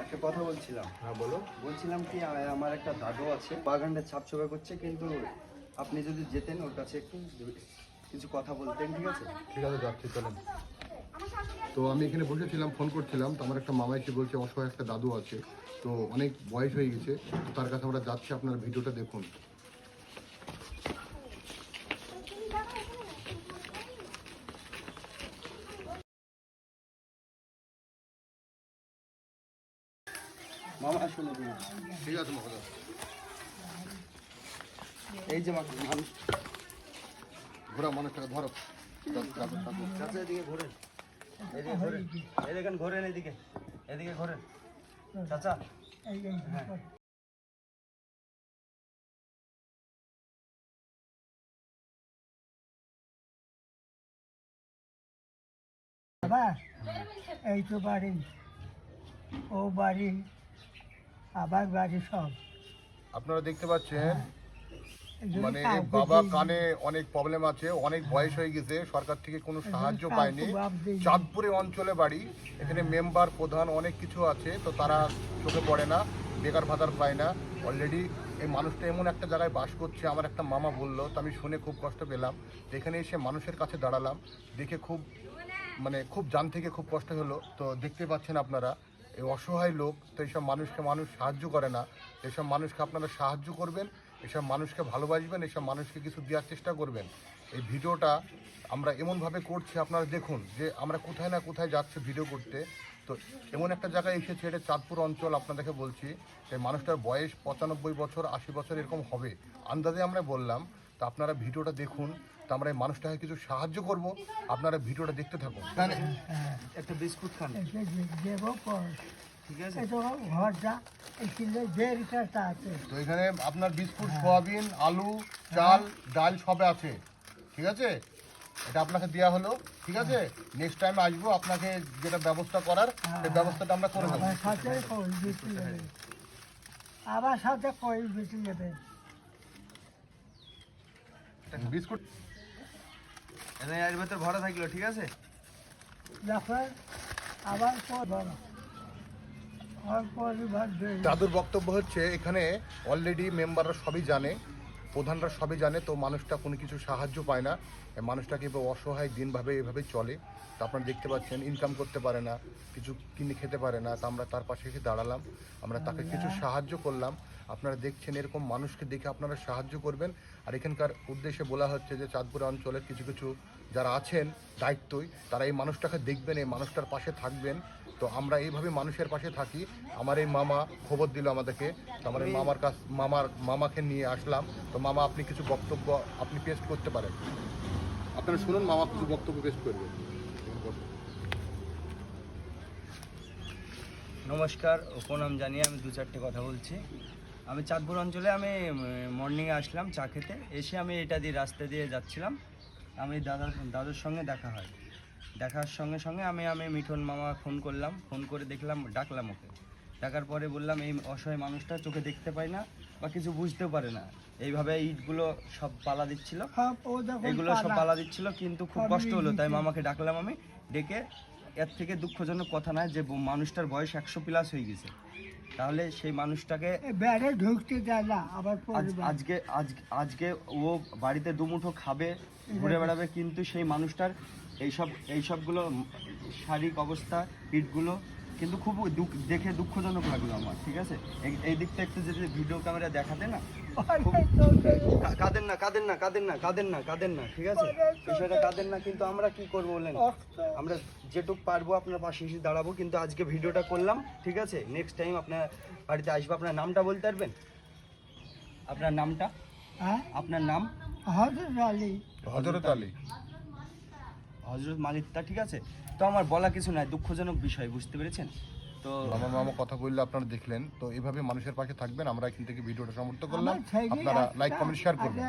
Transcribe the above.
একটা কথা বলছিলাম। হ্যাঁ বলো। বলছিলাম কি আমার একটা দাদু আছে, বাগানটা ছাপছোপা করছে, কিন্তু আপনি যদি যেতেন ওর কাছে একটু কিছু কথা বলতেন, ঠিক আছে? ঠিক আছে, যাচ্ছি, চলেন। তো আমি এখানে বসেছিলাম, ফোন করছিলাম, তো আমার একটা মামা এসে বলছে অসহায় একটা দাদু আছে, তো অনেক বয়স হয়ে গেছে, তো তার কাছে আমরা যাচ্ছি, আপনার ভিডিওটা দেখুন। মামা শুনে দিন। ঠিক আছে মহোদয়। এই যে মানুষ ঘোরা মানুষটাকে ধরো। চাচা এদিকে ঘোরেন, এদিকে ঘোরেন, এই দেখেন ঘোরেন, এদিকে এদিকে ঘোরেন চাচা। হ্যাঁ বাবা এই তো বাড়ি, ও বাড়ি, আবার বাড়ি সব। আপনারা দেখতে পাচ্ছেন এগুলো মানে কাউকে বাবা দিইনি। কানে অনেক প্রবলেম আছে, অনেক বয়স হয়ে গেছে, সরকার থেকে কোনো সাহায্য কাউকে পায়নি। বাদ দিইনি। চাঁদপুরে অঞ্চলে বাড়ি, এখানে মেম্বার প্রধান অনেক কিছু আছে, তো তারা চোখে পড়ে না, বেকার ভাতার পায় না। অলরেডি এই মানুষটা এমন একটা জায়গায় বাস করছে, আমার একটা মামা বললো, তো আমি শুনে খুব কষ্ট পেলাম। তো এখানে এসে মানুষের কাছে দাঁড়ালাম, দেখে খুব খুব জান থেকে খুব কষ্ট হলো। তো দেখতে পাচ্ছেন আপনারা এই অসহায় লোক, তো এইসব মানুষকে মানুষ সাহায্য করে না। এইসব মানুষকে আপনারা সাহায্য করবেন, এসব মানুষকে ভালোবাসবেন, এসব মানুষকে কিছু দেওয়ার চেষ্টা করবেন। এই ভিডিওটা আমরা এমনভাবে করছি, আপনারা দেখুন যে আমরা কোথায় না কোথায় যাচ্ছি ভিডিও করতে। তো এমন একটা জায়গায় এসেছে, এটা চাঁদপুর অঞ্চল, আপনাদেরকে বলছি। এই মানুষটার বয়স 95 বছর 80 বছর এরকম হবে আন্দাজে আমরা বললাম। তো আপনারা ভিডিওটা দেখুন, তো আমরা এই মানুষটাকে কিছু সাহায্য করব, আপনারা ভিডিওটা দেখতে থাকুন। একটা বিস্কুট খান, এসে দেবো পর। ঠিক আছে? এটা ঘরটা এখানে দেড়টা আছে। তো এখানে আপনার বিস্কুট, সোয়াবিন, আলু, চাল, ডাল সবে আছে, ঠিক আছে? এটা আপনাকে দেওয়া হলো, ঠিক আছে? নেক্সট টাইম আসবো, আপনাকে যেটা ব্যবস্থা করার সেই ব্যবস্থাটা আমরা করে দেবো। আমার সাথে কই বেশি নেবে, আমার সাথে কই বেশি নেবে। বিস্কুট এনে এর ভেতর ভরা থাকলো, ঠিক আছে? যখন আবার পর বড় আর পরিবার দেই। দাদুর বক্তব্য হচ্ছে এখানে অলরেডি মেম্বাররা সবই জানে, প্রধানরা সবই জানে, তো মানুষটা কোনো কিছু সাহায্য পায় না। এই মানুষটাকে অসহায় দিনভাবে এভাবে চলে। তো আপনারা দেখতে পাচ্ছেন ইনকাম করতে পারে না, কিছু কিনে খেতে পারে না, তো আমরা তার পাশে এসে দাঁড়ালাম, আমরা তাকে কিছু সাহায্য করলাম। আপনারা দেখছেন এরকম মানুষকে দেখে আপনারা সাহায্য করবেন। আর এখানকার উদ্দেশ্যে বলা হচ্ছে যে চাঁদপুর অঞ্চলের কিছু কিছু যারা আছেন দায়িত্বই, তারা এই মানুষটাকে দেখবেন, এই মানুষটার পাশে থাকবেন। তো আমরা এইভাবে মানুষের পাশে থাকি। আমার এই মামা খবর দিল আমাদেরকে, তো আমার এই মামাকে নিয়ে আসলাম। তো মামা আপনি কিছু বক্তব্য আপনি পেশ করতে পারেন, আপনারা শুনুন, মামা কিছু বক্তব্য পেশ করবেন। নমস্কার, উপনাম জানিয়ে আমি দু চারটে কথা বলছি। আমি চাঁদপুর অঞ্চলে আমি মর্নিংয়ে আসলাম চা খেতে, এসে আমি এটা দিয়ে রাস্তা দিয়ে যাচ্ছিলাম, আমি দাদুর সঙ্গে দেখা হয়। দেখার সঙ্গে সঙ্গে আমি মিঠুন মামা ফোন করলাম, ফোন করে দেখলাম, ডাকলাম ওকে। ডাকার পরে বললাম এই অসহায় মানুষটা চোখে দেখতে পায় না বা কিছু বুঝতেও পারে না, এইভাবে ইটগুলো সব পালা দিচ্ছিল, এগুলো সব পালা দিচ্ছিল, কিন্তু খুব কষ্ট হলো, তাই মামাকে ডাকলাম আমি। ডেকে এর থেকে দুঃখজনক কথা নয় যে মানুষটার বয়স 100+ হয়ে গেছে, তাহলে সেই মানুষটাকে বেড়ে ঢুকতে দেয় না আবার আজকে ও বাড়িতে দুমুঠো খাবে, ঘুরে বেড়াবে, কিন্তু সেই মানুষটার এইসবগুলো শারীরিক অবস্থা, পিঠগুলো কিন্তু খুব দেখে দুঃখজনক লাগলো আমার, ঠিক আছে? এই দিকটা একটু যদি ভিডিও ক্যামেরা দেখাতে না, কাঁদেন না, কাঁদেন না, কাঁদেন না, কাঁদেন না, কাঁদেন না, ঠিক আছে? বিষয়টা কাঁদেন না, কিন্তু আমরা কি করবো বলেন, আমরা যেটুক পারবো আপনার পাশে এসে দাঁড়াবো, কিন্তু আজকে ভিডিওটা করলাম, ঠিক আছে? নেক্সট টাইম আপনার বাড়িতে আসবো। আপনার নামটা বলতে পারবেন? আপনার নামটা? আপনার নাম? হযরত আলী হযরত মালিকটা, ঠিক আছে? তো আমার বলা কিছু নাই, দুঃখজনক বিষয়, বুঝতে পেরেছেন? তো মামা কথা বললে আপনারা দেখলেন। তো এইভাবে মানুষের পাশে থাকবেন, আমরা এখান থেকে ভিডিওটা সমাপ্ত করলাম। আপনারা লাইক কমেন্ট শেয়ার করবেন।